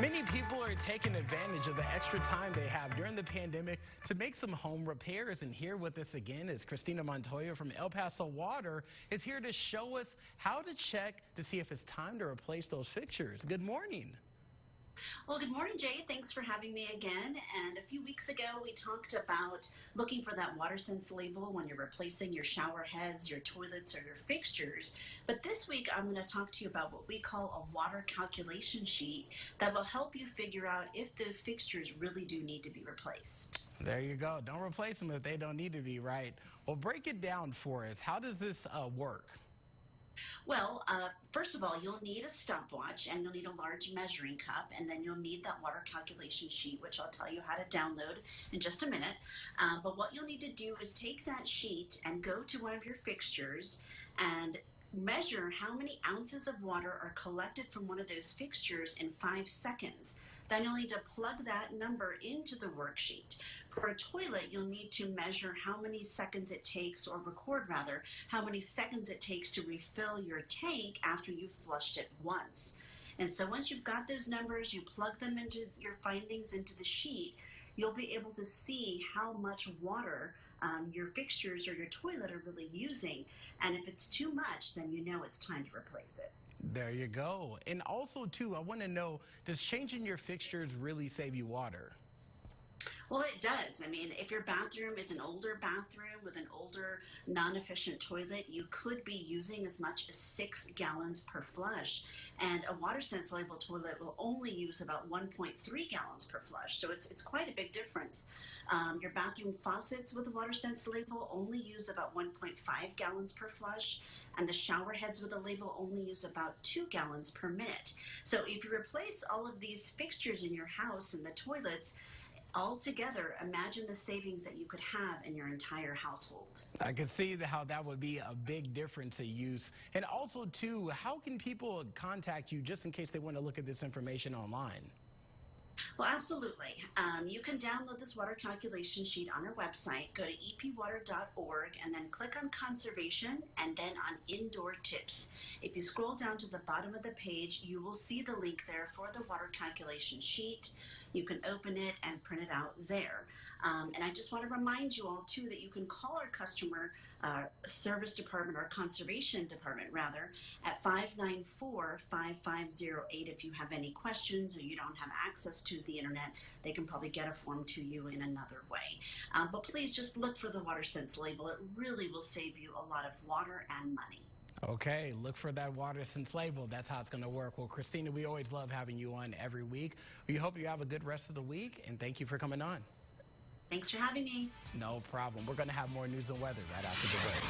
Many people are taking advantage of the extra time they have during the pandemic to make some home repairs. And here with us again is Christina Montoya from El Paso Water is here to show us how to check to see if it's time to replace those fixtures. Good morning. Well, good morning, Jay. Thanks for having me again. And a few weeks ago, we talked about looking for that WaterSense label when you're replacing your shower heads, your toilets, or your fixtures. But this week, I'm going to talk to you about what we call a water calculation sheet that will help you figure out if those fixtures really do need to be replaced. There you go. Don't replace them if they don't need to be, right? Well, break it down for us. How does this work? Well, first of all, you'll need a stopwatch and you'll need a large measuring cup, and then you'll need that water calculation sheet, which I'll tell you how to download in just a minute. But what you'll need to do is take that sheet and go to one of your fixtures and measure how many ounces of water are collected from one of those fixtures in 5 seconds. Then you'll need to plug that number into the worksheet. For a toilet, you'll need to measure how many seconds it takes, or record rather, how many seconds it takes to refill your tank after you've flushed it once. And so once you've got those numbers, you plug them into your findings into the sheet, you'll be able to see how much water your fixtures or your toilet are really using. And if it's too much, then you know it's time to replace it. There you go. And also, too, I want to know, does changing your fixtures really save you water? Well, it does. I mean, if your bathroom is an older bathroom with an older, non-efficient toilet, you could be using as much as 6 gallons per flush. And a WaterSense label toilet will only use about 1.3 gallons per flush. So it's quite a big difference. Your bathroom faucets with a WaterSense label only use about 1.5 gallons per flush. And the shower heads with a label only use about 2 gallons per minute. So if you replace all of these fixtures in your house and the toilets, altogether, imagine the savings that you could have in your entire household. I can see how that would be a big difference in use. And also, too, how can people contact you just in case they want to look at this information online? Well, absolutely. You can download this water calculation sheet on our website. Go to epwater.org and then click on conservation and then on indoor tips. If you scroll down to the bottom of the page, you will see the link there for the water calculation sheet. You can open it and print it out there. And I just want to remind you all, too, that you can call our customer service department, or conservation department, rather, at 594-5508 if you have any questions or you don't have access to the internet. They can probably get a form to you in another way. But please just look for the WaterSense label. It really will save you a lot of water and money. Okay, look for that WaterSense label. That's how it's going to work. Well, Christina, we always love having you on every week. We hope you have a good rest of the week, and thank you for coming on. Thanks for having me. No problem. We're going to have more news and weather right after the break.